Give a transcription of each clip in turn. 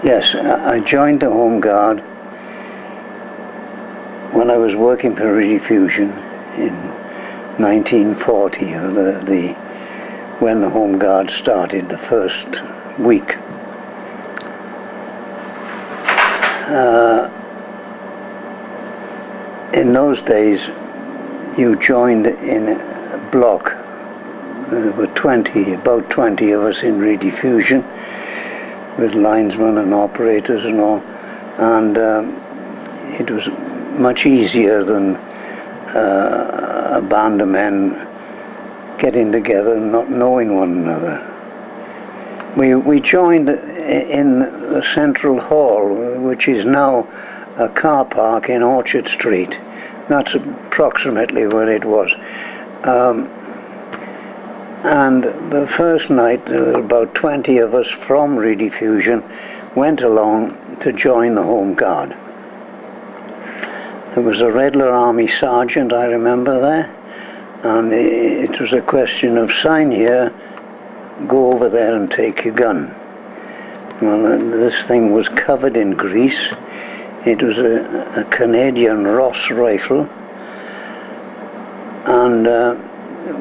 Yes, I joined the Home Guard when I was working for Rediffusion in 1940, or when the Home Guard started, the first week. In those days, you joined in a block. There were about 20 of us in Rediffusion, with linesmen and operators and all, and it was much easier than a band of men getting together and not knowing one another. We joined in the Central Hall, which is now a car park in Orchard Street. That's approximately where it was. And the first night, there were about 20 of us from Rediffusion went along to join the Home Guard. There was a regular army sergeant, I remember, there, and it was a question of sign here, go over there and take your gun. Well, this thing was covered in grease. It was a Canadian Ross rifle, and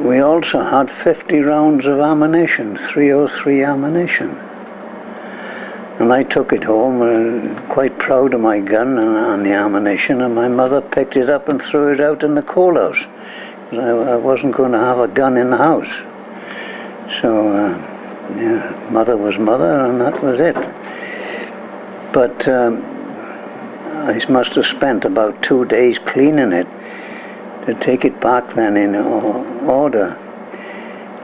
we also had 50 rounds of ammunition, 303 ammunition. And I took it home, quite proud of my gun and the ammunition, and my mother picked it up and threw it out in the coal house. I wasn't going to have a gun in the house. So, yeah, mother was mother, and that was it. But I must have spent about 2 days cleaning it to take it back then in order.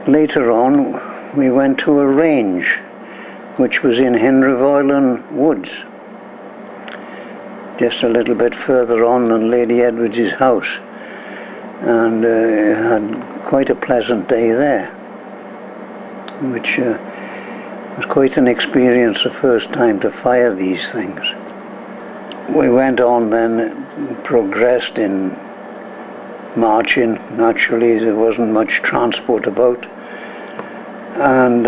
Later on, we went to a range, which was in Henryvoyland Woods, just a little bit further on than Lady Edwards' house, and had quite a pleasant day there, which was quite an experience the first time to fire these things. We went on then, progressed in marching. Naturally, there wasn't much transport about, and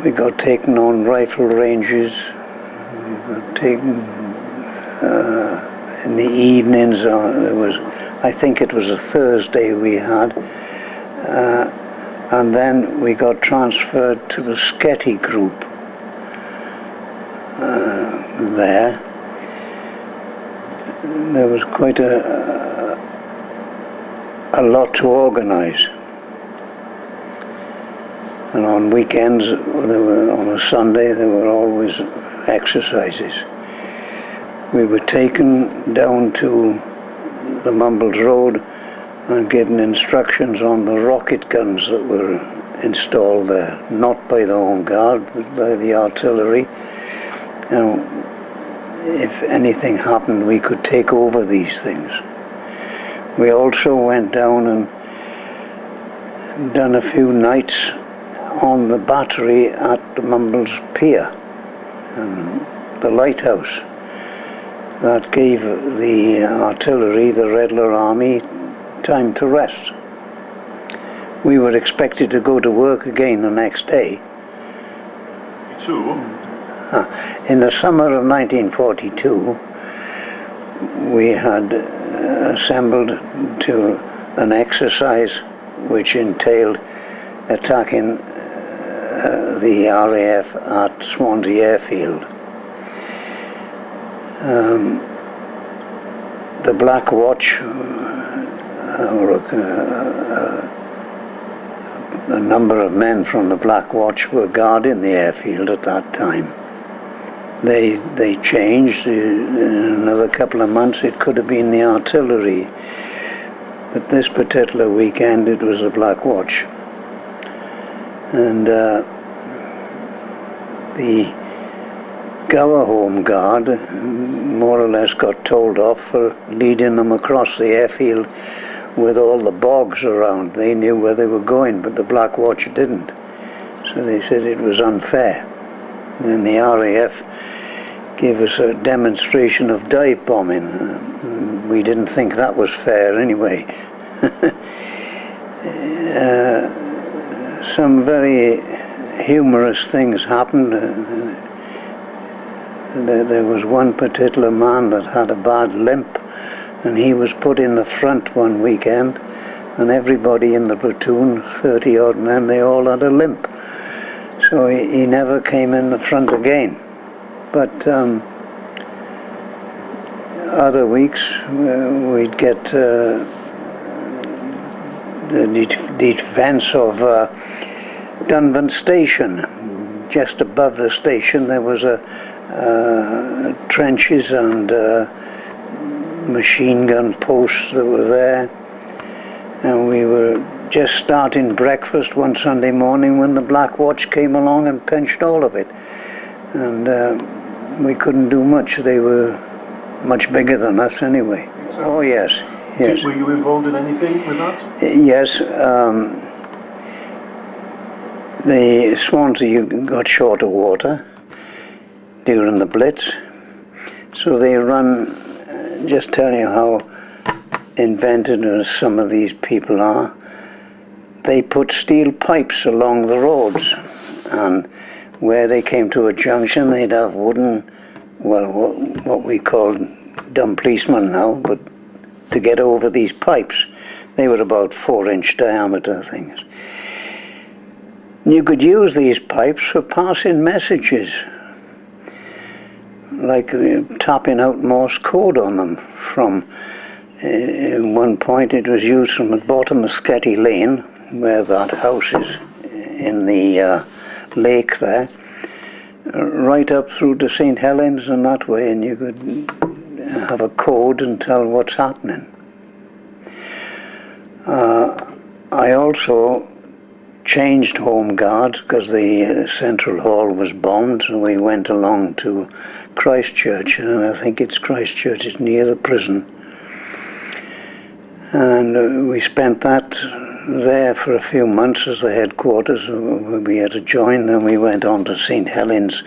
we got taken on rifle ranges. We got taken in the evenings. There was, I think it was a Thursday we had, and then we got transferred to the Sketty group there. There was quite a lot to organise. And on weekends, on a Sunday, there were always exercises. We were taken down to the Mumbles Road and given instructions on the rocket guns that were installed there, not by the Home Guard, but by the artillery. Now, if anything happened, we could take over these things. We also went down and done a few nights on the battery at the Mumbles Pier, and the lighthouse. That gave the artillery, the regular army, time to rest. We were expected to go to work again the next day. In the summer of 1942, we had assembled to an exercise which entailed attacking the RAF at Swansea Airfield. The Black Watch, a number of men from the Black Watch were guarding the airfield at that time. They changed. In another couple of months it could have been the artillery, but this particular weekend it was the Black Watch. And the Gower Home Guard more or less got told off for leading them across the airfield with all the bogs around. They knew where they were going, but the Black Watch didn't. So they said it was unfair. And the RAF gave us a demonstration of dive bombing. We didn't think that was fair anyway. Some very humorous things happened. there was one particular man that had a bad limp, and he was put in the front one weekend, and everybody in the platoon, 30 odd men, they all had a limp. So he never came in the front again. But other weeks we'd get the defence of Dunvan Station. Just above the station there was trenches and machine gun posts that were there, and we were just starting breakfast one Sunday morning when the Black Watch came along and pinched all of it, and we couldn't do much. They were much bigger than us anyway. Oh yes, yes. Were you involved in anything with that? Yes. The Swansea got short of water during the Blitz, so they run, just tell you how invented some of these people are, they put steel pipes along the roads, and where they came to a junction they'd have wooden, well, what we call dumb policemen now, but to get over these pipes. They were about 4-inch diameter things. You could use these pipes for passing messages, like tapping out Morse code on them. From one point it was used from the bottom of Sketty Lane, where that house is in the lake there, right up through to St. Helens and that way, and you could have a code and tell what's happening. I also changed Home Guards because the Central Hall was bombed, so we went along to Christchurch, and I think it's Christchurch, it's near the prison. And we spent that there for a few months as the headquarters. We had to join, then we went on to St. Helens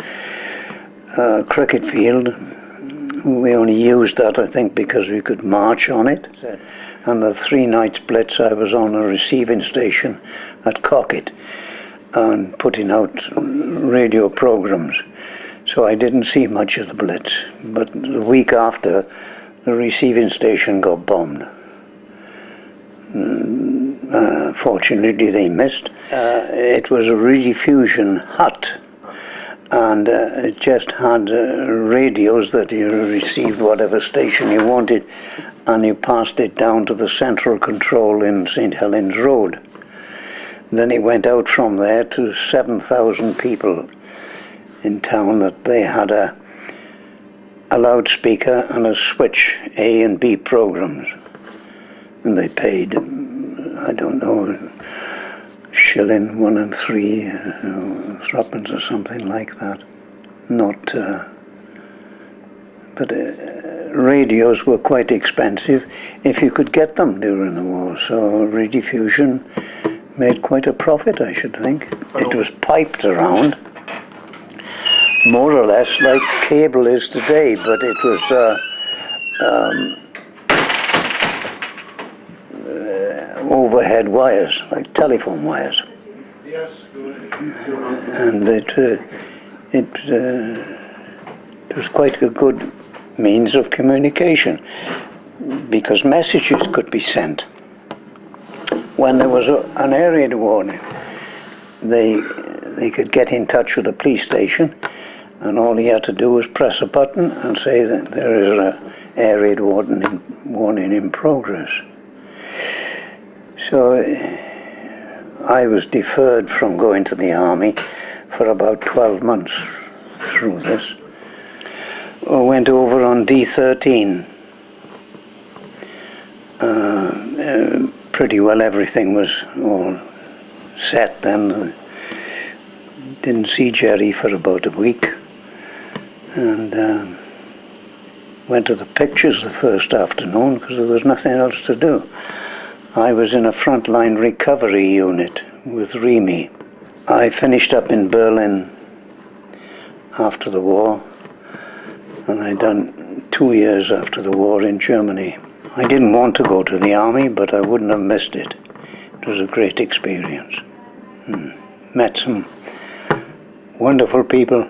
cricket field. We only used that, I think, because we could march on it. And the 3 nights Blitz, I was on a receiving station at Cockett and putting out radio programs. So I didn't see much of the Blitz. But the week after, the receiving station got bombed. Fortunately, they missed. It was a rediffusion hut, and it just had radios that you received whatever station you wanted, and you passed it down to the central control in St. Helens Road. Then it went out from there to 7,000 people in town, that they had a loudspeaker and a switch, A and B programs. And they paid, I don't know, shilling 1 and 3 threepence or something like that. Not, but radios were quite expensive if you could get them during the war. So rediffusion made quite a profit, I should think. It was piped around, more or less like cable is today, but it was overhead wires, like telephone wires. Yes. And it was quite a good means of communication, because messages could be sent. When there was an air raid warning, they could get in touch with the police station, and all he had to do was press a button and say that there is an air raid warning in progress. So I was deferred from going to the army for about 12 months through this. I went over on D13. Pretty well everything was all set then. Didn't see Jerry for about a week, and went to the pictures the first afternoon because there was nothing else to do. I was in a frontline recovery unit with Remy. I finished up in Berlin after the war, and I'd done 2 years after the war in Germany. I didn't want to go to the army, but I wouldn't have missed it. It was a great experience. Met some wonderful people.